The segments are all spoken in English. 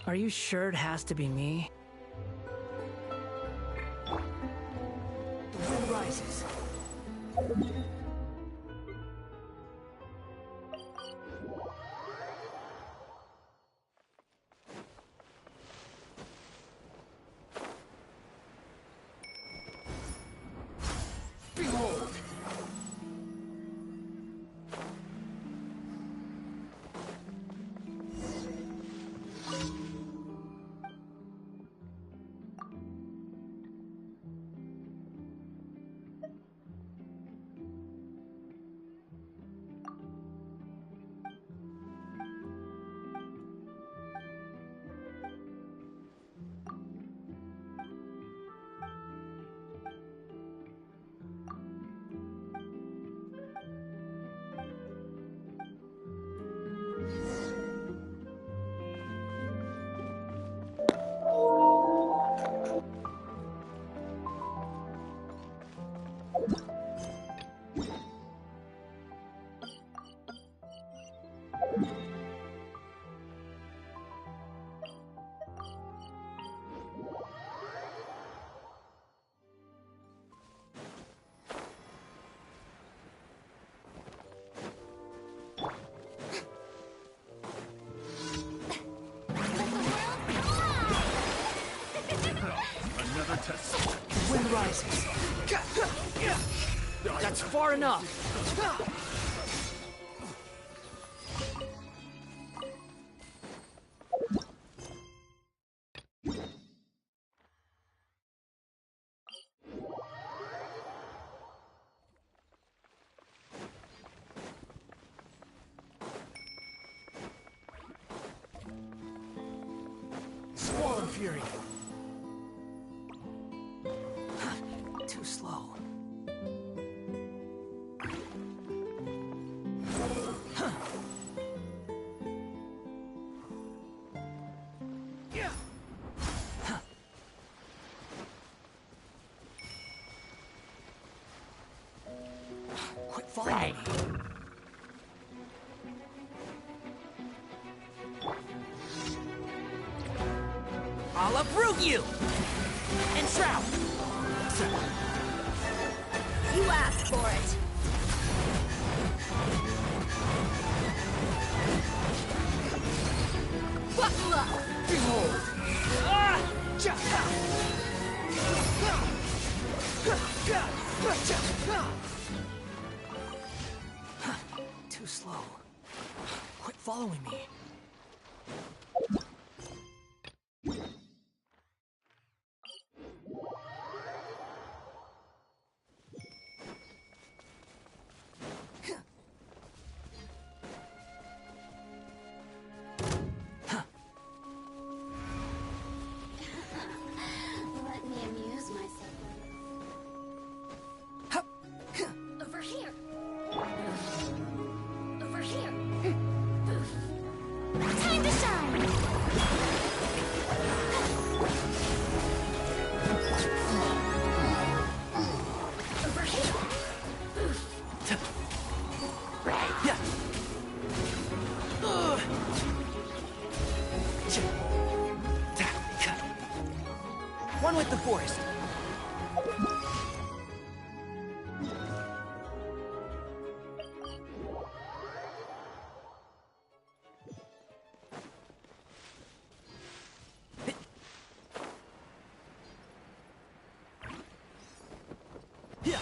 Are you sure it has to be me? The wind rises. Behold! The wind rises. That's far enough. Squall and fury. Too slow. Quit following me. I'll uproot you! And shroud! You asked for it. Buckle up! Behold! Too slow. Quit following me. Let me amuse myself. Over here. Over here. Time to shine. Over here. One with the forest. Yeah.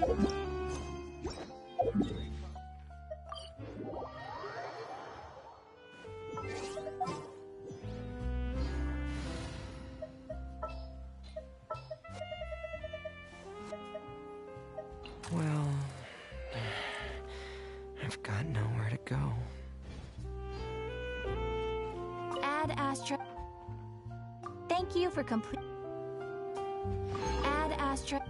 Well, I've got nowhere to go. Add Astra. Thank you for complete. Add Astra.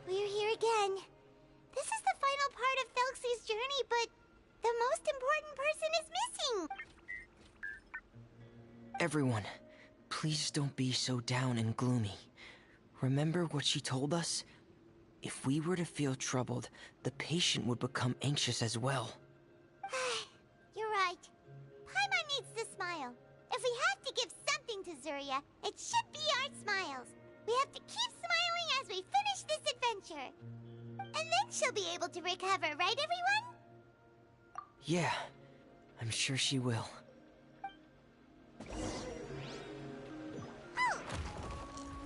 We're here again. This is the final part of Thelxie's journey, but the most important person is missing. Everyone, please don't be so down and gloomy. Remember what she told us? If we were to feel troubled, the patient would become anxious as well. You're right. Paimon needs to smile. If we have to give something to Zuria, it should be our smiles. We have to keep smiling as we finish this adventure. And then she'll be able to recover, right everyone? Yeah, I'm sure she will. Oh!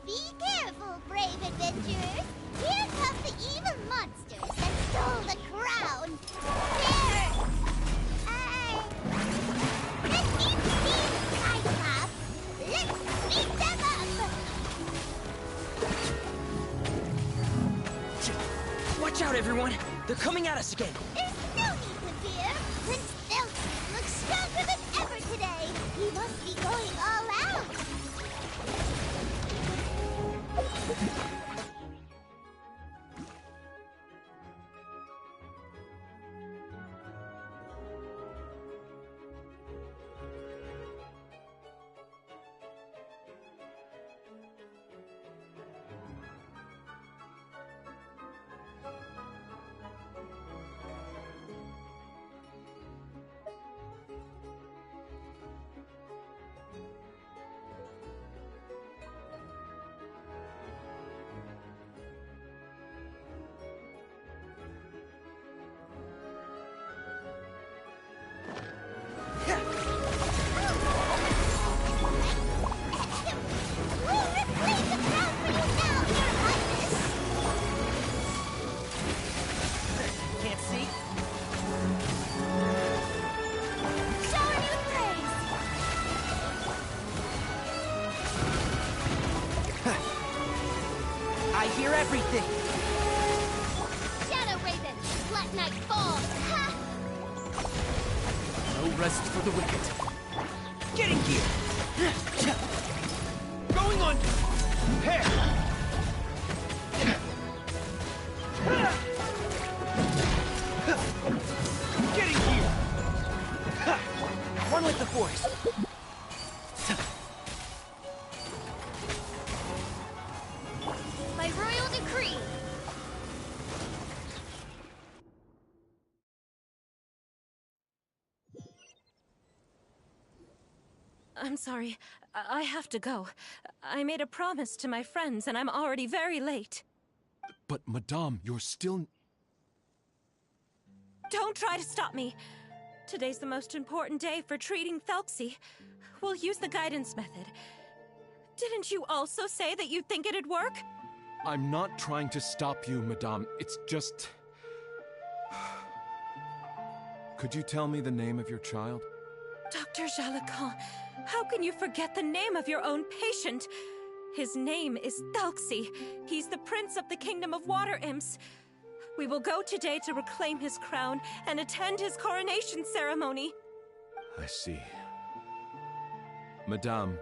Be careful, brave adventurers! Here come the evil monsters that stole the crown! There! That means Cyclops! Let's beat them up! Watch out, everyone! They're coming at us again! There's no need to fear! Prince Thelxie looks stronger than ever today! He must be going all out! Can't see? I hear everything! Shadow Raven, let night fall. Ha! No rest for the wicked. Getting here! Going on! Here! Getting here! One with the force! By royal decree, I'm sorry. I have to go. I made a promise to my friends, and I'm already very late. But, Madame, you're still... Don't try to stop me. Today's the most important day for treating Thelxie. We'll use the guidance method. Didn't you also say that you think it'd work? I'm not trying to stop you, Madame. It's just... Could you tell me the name of your child? Dr. Jalacan, how can you forget the name of your own patient? His name is Thelxie. He's the prince of the kingdom of water imps. We will go today to reclaim his crown and attend his coronation ceremony. I see. Madame,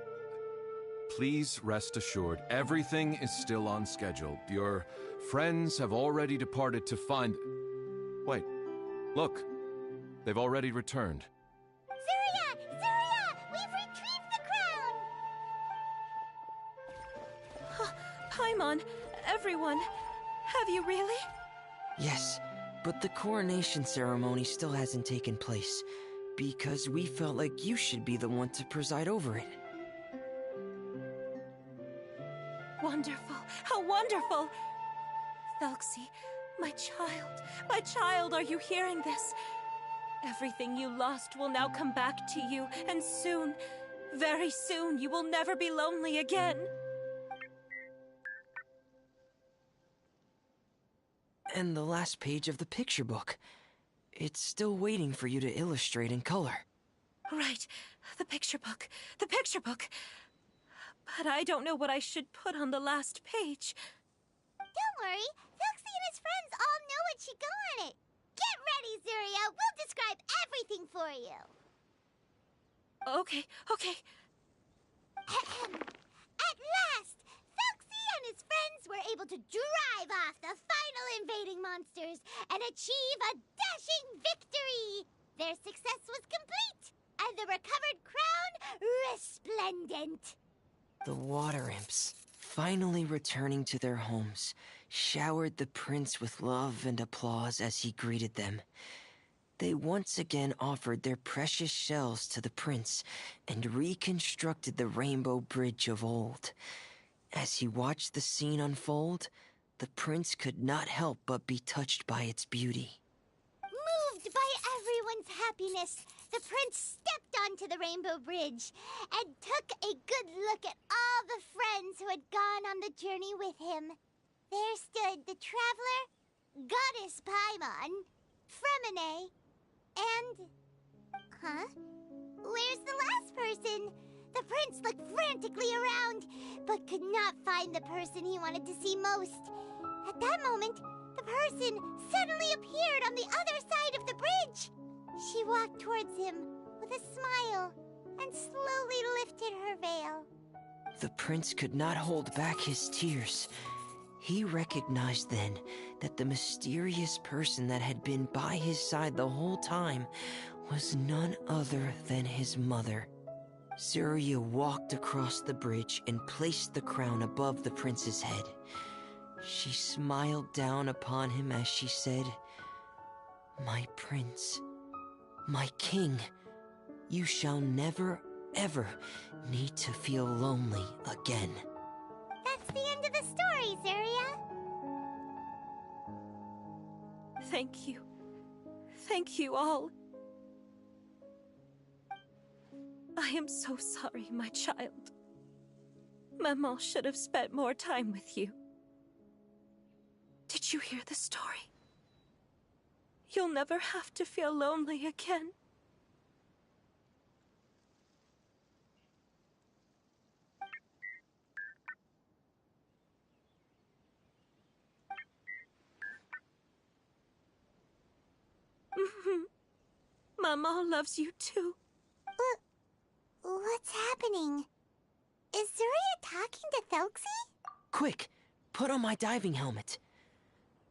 please rest assured, everything is still on schedule. Your friends have already departed to find... Wait, look. They've already returned. Zuria! Zuria! We've retrieved the crown! Paimon, everyone, have you really? Yes, but the coronation ceremony still hasn't taken place, because we felt like you should be the one to preside over it. Wonderful, how wonderful! Thelxie, my child, are you hearing this? Everything you lost will now come back to you, and soon, very soon, you will never be lonely again. And the last page of the picture book. It's still waiting for you to illustrate in color. Right, the picture book. But I don't know what I should put on the last page. Don't worry, Thelxie and his friends all know what should go on it. Get ready, Zuria! We'll describe everything for you! Okay. At last, Thelxie and his friends were able to drive off the final invading monsters and achieve a dashing victory! Their success was complete, and the recovered crown resplendent! The water imps, finally returning to their homes, showered the prince with love and applause as he greeted them. They once again offered their precious shells to the prince and reconstructed the rainbow bridge of old. As he watched the scene unfold, the prince could not help but be touched by its beauty. Moved by everyone's happiness, the prince stepped onto the rainbow bridge and took a good look at all the friends who had gone on the journey with him. There stood the traveler, Goddess Paimon, Fremine, and... Huh? Where's the last person? The prince looked frantically around, but could not find the person he wanted to see most. At that moment, the person suddenly appeared on the other side of the bridge. She walked towards him with a smile and slowly lifted her veil. The prince could not hold back his tears. He recognized then that the mysterious person that had been by his side the whole time was none other than his mother. Zuria walked across the bridge and placed the crown above the prince's head. She smiled down upon him as she said, "My prince, my king, you shall never, ever need to feel lonely again." That's the end of the story, Zuria. Thank you. Thank you all. I am so sorry, my child. Maman should have spent more time with you. Did you hear the story? You'll never have to feel lonely again. Maman loves you too. What's happening? Is Zuria talking to Thelxie? Quick, put on my diving helmet.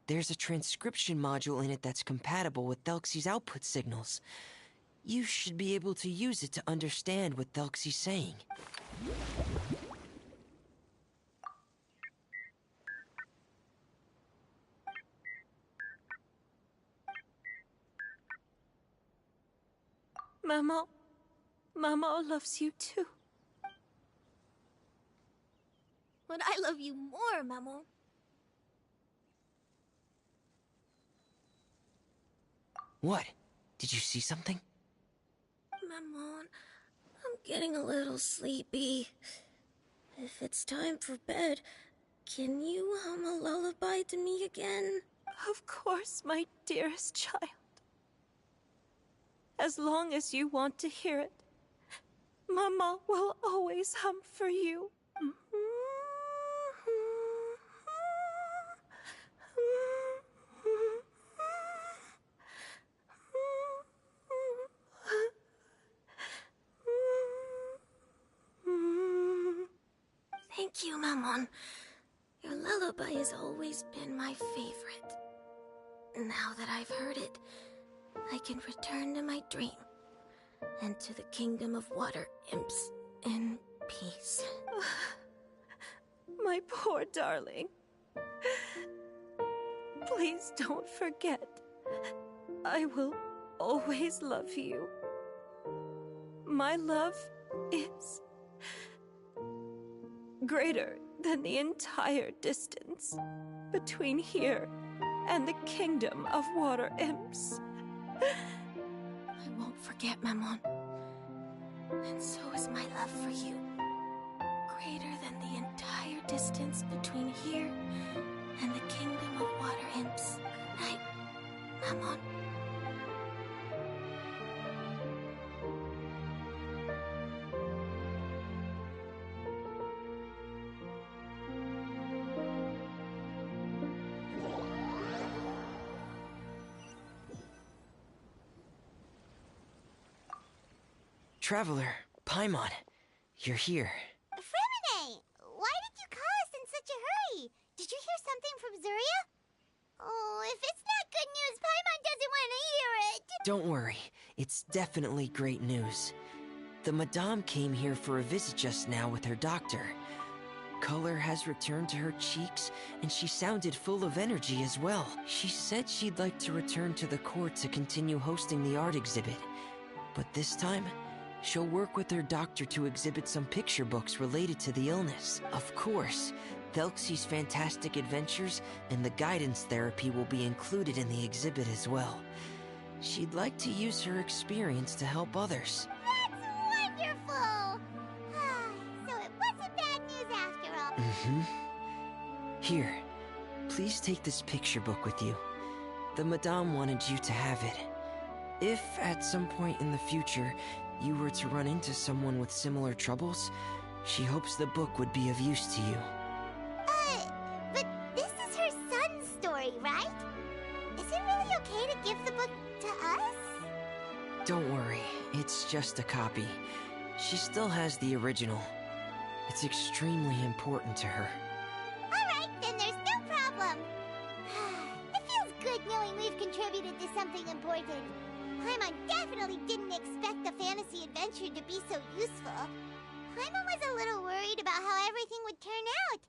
There's a transcription module in it that's compatible with Thelxie's output signals. You should be able to use it to understand what Thelxie's saying. Mama loves you too. But I love you more, Mamo. What? Did you see something? Maman, I'm getting a little sleepy. If it's time for bed, can you hum a lullaby to me again? Of course, my dearest child. As long as you want to hear it, Mama will always hum for you. Thank you, Maman. Your lullaby has always been my favorite. Now that I've heard it, I can return to my dream and to the kingdom of water imps in peace. My poor darling. Please don't forget. I will always love you. My love is greater than the entire distance between here and the kingdom of water imps. I won't forget, Maman. And so is my love for you. Greater than the entire distance between here and the kingdom of water imps. Good night, Maman. Traveler, Paimon, you're here. Fremine, why did you call us in such a hurry? Did you hear something from Zuria? Oh, if it's not good news, Paimon doesn't want to hear it. Don't worry, it's definitely great news. The Madame came here for a visit just now with her doctor. Color has returned to her cheeks, and she sounded full of energy as well. She said she'd like to return to the court to continue hosting the art exhibit. But this time, she'll work with her doctor to exhibit some picture books related to the illness. Of course, Thelxie's fantastic adventures and the guidance therapy will be included in the exhibit as well. She'd like to use her experience to help others. That's wonderful! So it wasn't bad news after all. Here, please take this picture book with you. The Madame wanted you to have it. If, at some point in the future, you were to run into someone with similar troubles, she hopes the book would be of use to you. But this is her son's story, right? Is it really okay to give the book to us? Don't worry, it's just a copy. She still has the original. It's extremely important to her. Alright, then there's no problem. It feels good knowing we've contributed to something important. Paimon definitely didn't expect the fantasy adventure to be so useful. Paimon was a little worried about how everything would turn out.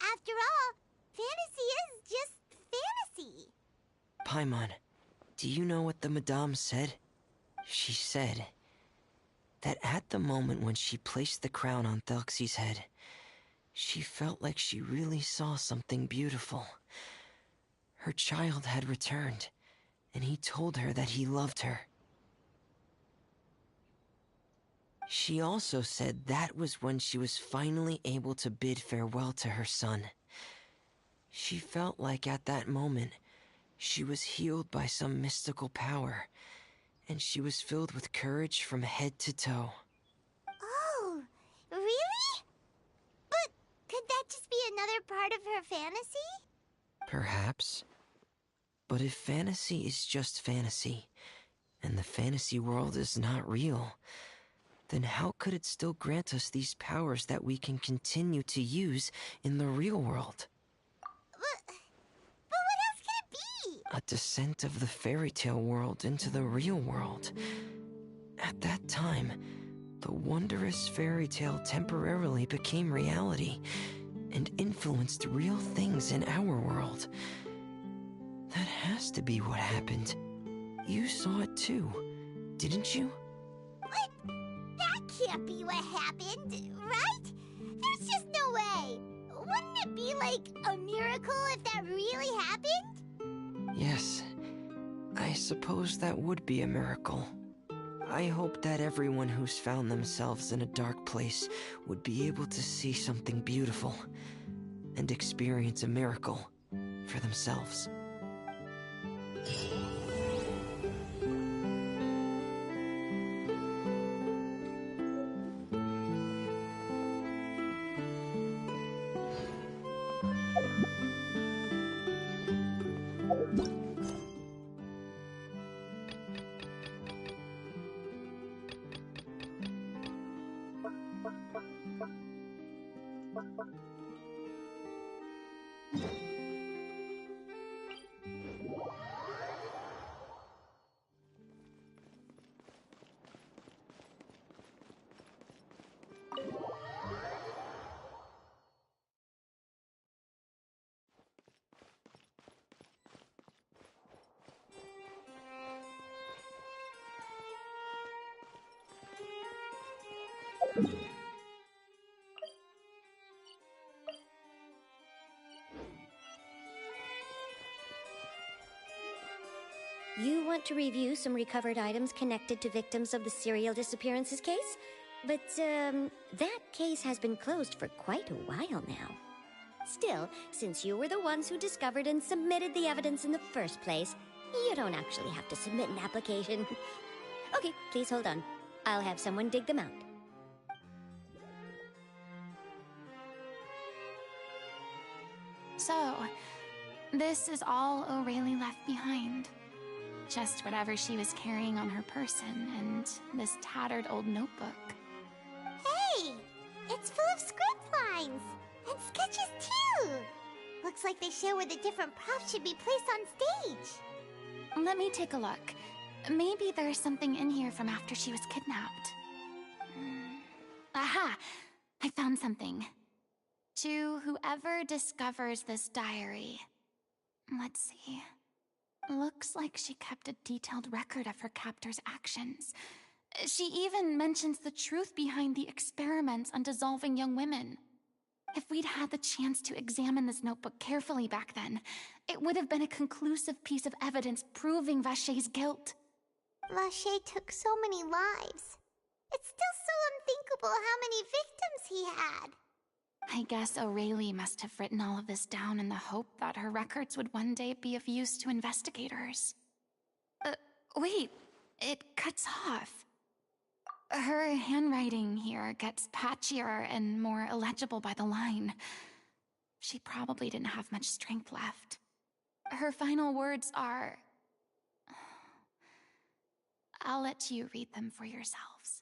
After all, fantasy is just fantasy. Paimon, do you know what the Madame said? She said that at the moment when she placed the crown on Thelxie's head, she felt like she really saw something beautiful. Her child had returned, and he told her that he loved her. She also said that was when she was finally able to bid farewell to her son. She felt like at that moment, she was healed by some mystical power, and she was filled with courage from head to toe. Oh, really? But could that just be another part of her fantasy? Perhaps. But if fantasy is just fantasy, and the fantasy world is not real, then how could it still grant us these powers that we can continue to use in the real world? But what else could it be? A descent of the fairy tale world into the real world. At that time, the wondrous fairy tale temporarily became reality and influenced real things in our world. That has to be what happened. You saw it too, didn't you? But that can't be what happened, right? There's just no way. Wouldn't it be like a miracle if that really happened? Yes, I suppose that would be a miracle. I hope that everyone who's found themselves in a dark place would be able to see something beautiful and experience a miracle for themselves. You want to review some recovered items connected to victims of the serial disappearances case? But, that case has been closed for quite a while now. Still, since you were the ones who discovered and submitted the evidence in the first place, you don't actually have to submit an application. Okay, please hold on. I'll have someone dig them out. So, this is all O'Reilly left behind. Just whatever she was carrying on her person, and this tattered old notebook. Hey! It's full of script lines! And sketches too! Looks like they show where the different props should be placed on stage. Let me take a look. Maybe there's something in here from after she was kidnapped. Aha! I found something. To whoever discovers this diary. Let's see. Looks like she kept a detailed record of her captor's actions. She even mentions the truth behind the experiments on dissolving young women. If we'd had the chance to examine this notebook carefully back then, it would have been a conclusive piece of evidence proving Vachey's guilt. Vachey took so many lives. It's still so unthinkable how many victims he had. I guess O'Reilly must have written all of this down in the hope that her records would one day be of use to investigators. Wait, it cuts off. Her handwriting here gets patchier and more illegible by the line. She probably didn't have much strength left. Her final words are... I'll let you read them for yourselves.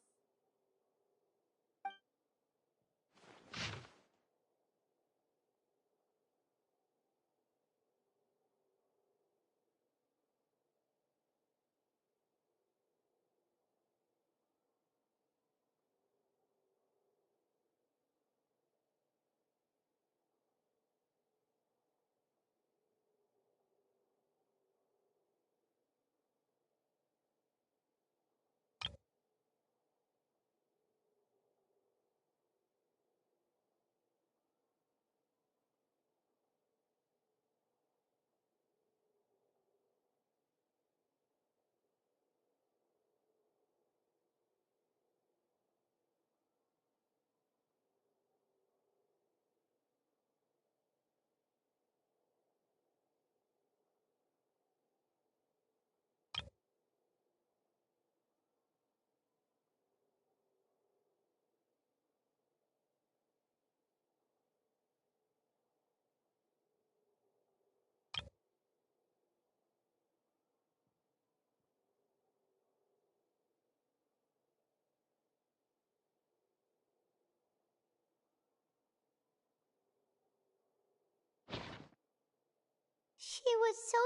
She was so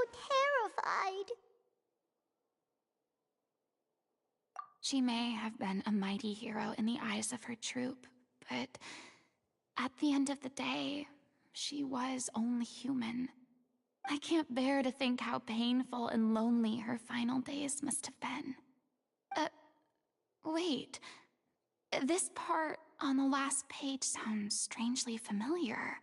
terrified. She may have been a mighty hero in the eyes of her troop, but at the end of the day, she was only human. I can't bear to think how painful and lonely her final days must have been. Wait. This part on the last page sounds strangely familiar.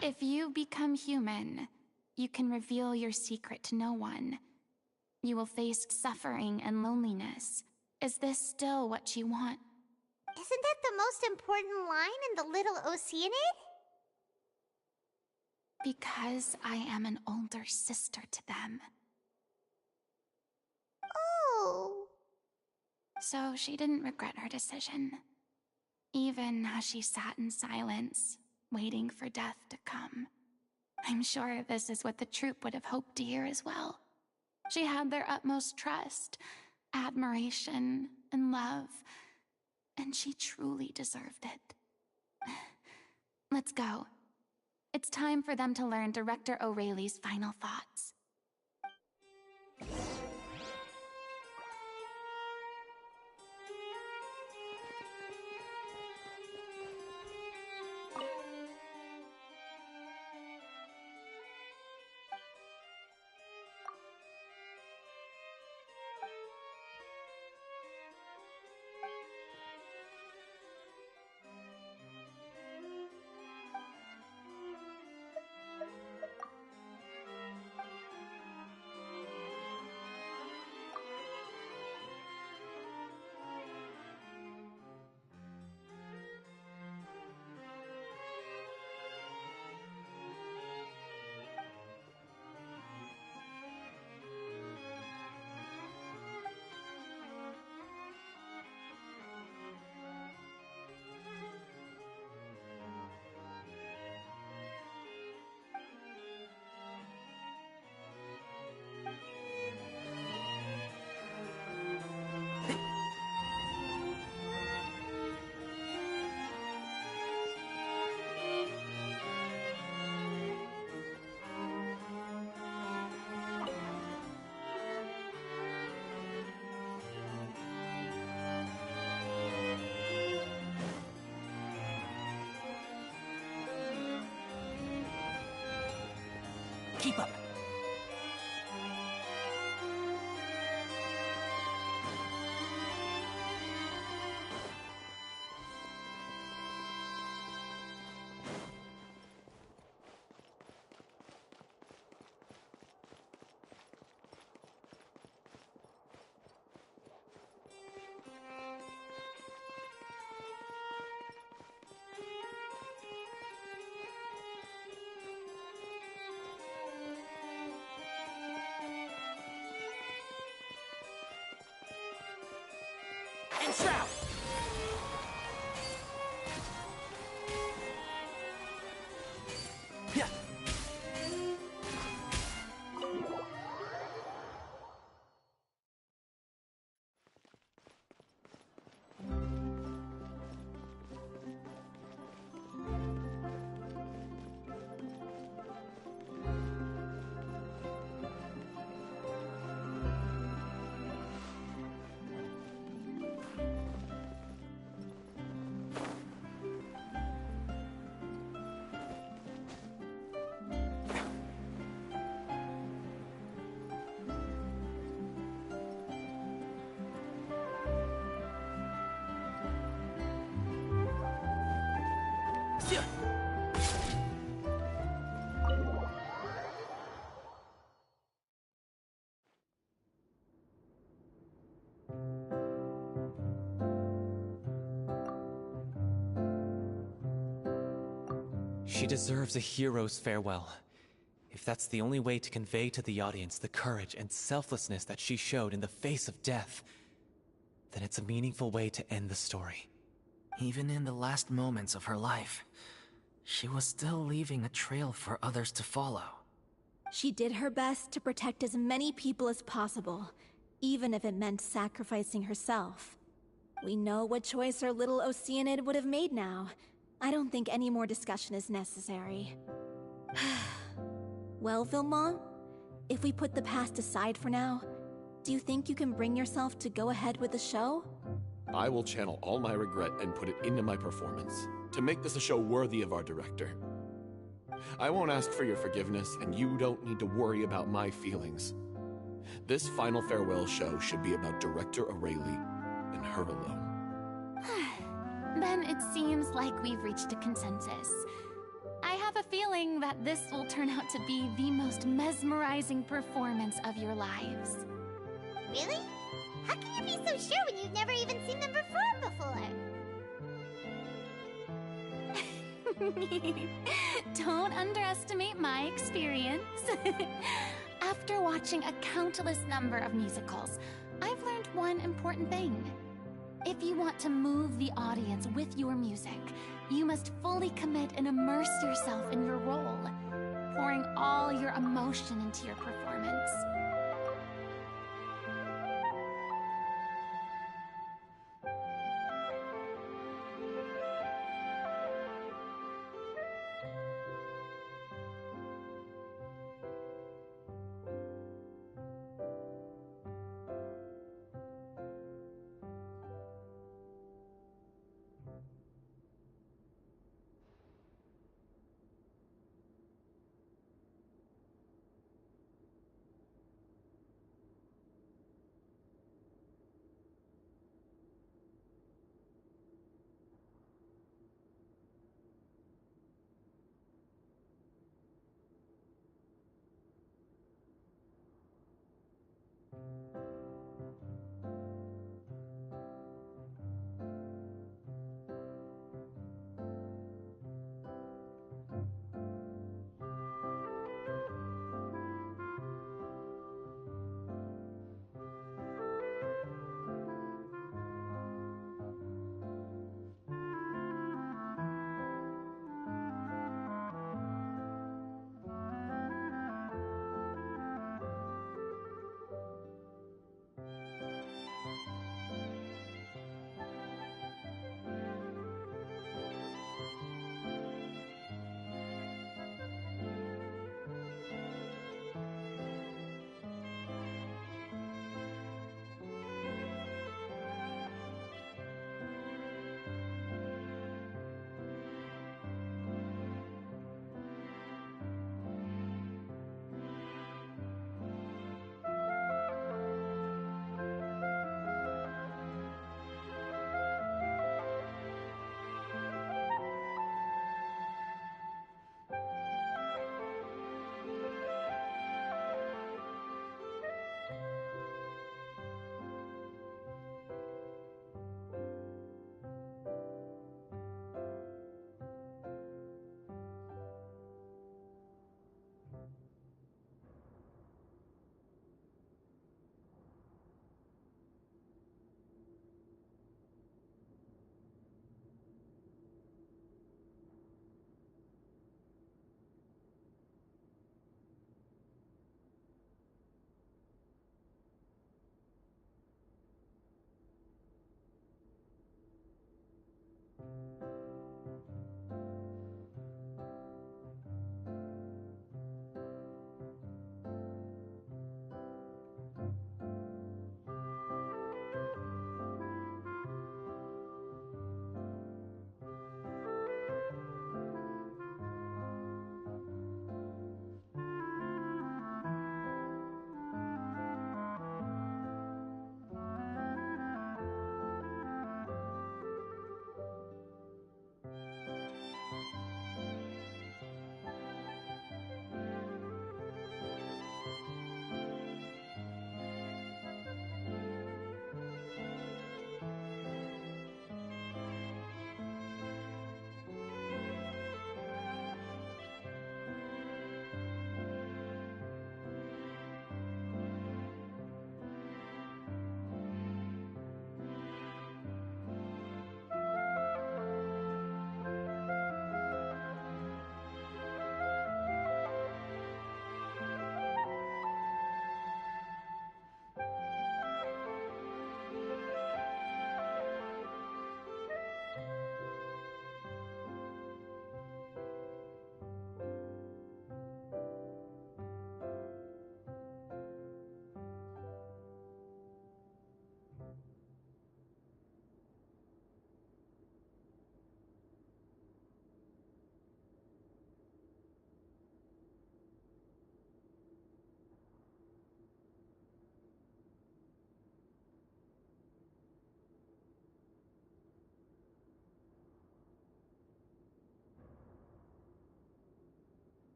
If you become human, you can reveal your secret to no one. You will face suffering and loneliness. Is this still what you want? Isn't that the most important line in the Little Oceanid? Because I am an older sister to them. Oh. So she didn't regret her decision, even as she sat in silence, waiting for death to come. I'm sure this is what the troupe would have hoped to hear as well. She had their utmost trust, admiration, and love, and she truly deserved it. Let's go. It's time for them to learn Director O'Reilly's final thoughts. Keep up. And shout! Yeah. She deserves a hero's farewell. If that's the only way to convey to the audience the courage and selflessness that she showed in the face of death, then it's a meaningful way to end the story. Even in the last moments of her life, she was still leaving a trail for others to follow. She did her best to protect as many people as possible, even if it meant sacrificing herself. We know what choice our little Oceanid would have made now. I don't think any more discussion is necessary. Well, Vilmont, if we put the past aside for now, do you think you can bring yourself to go ahead with the show? I will channel all my regret and put it into my performance, to make this a show worthy of our director. I won't ask for your forgiveness, and you don't need to worry about my feelings. This final farewell show should be about Director Aurelie and her alone. Then it seems like we've reached a consensus. I have a feeling that this will turn out to be the most mesmerizing performance of your lives. Really? How can you be so sure when you've never even seen them perform before? Don't underestimate my experience. After watching a countless number of musicals, I've learned one important thing. If you want to move the audience with your music, you must fully commit and immerse yourself in your role, pouring all your emotion into your performance.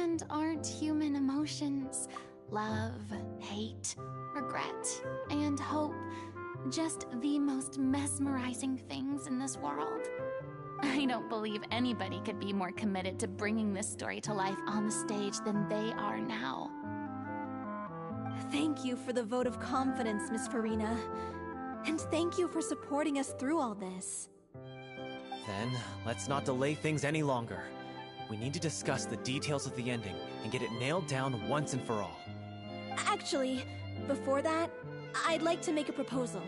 And aren't human emotions, love, hate, regret, and hope, just the most mesmerizing things in this world? I don't believe anybody could be more committed to bringing this story to life on the stage than they are now. Thank you for the vote of confidence, Miss Farina. And thank you for supporting us through all this. Then, let's not delay things any longer. We need to discuss the details of the ending and get it nailed down once and for all. Actually, before that, I'd like to make a proposal.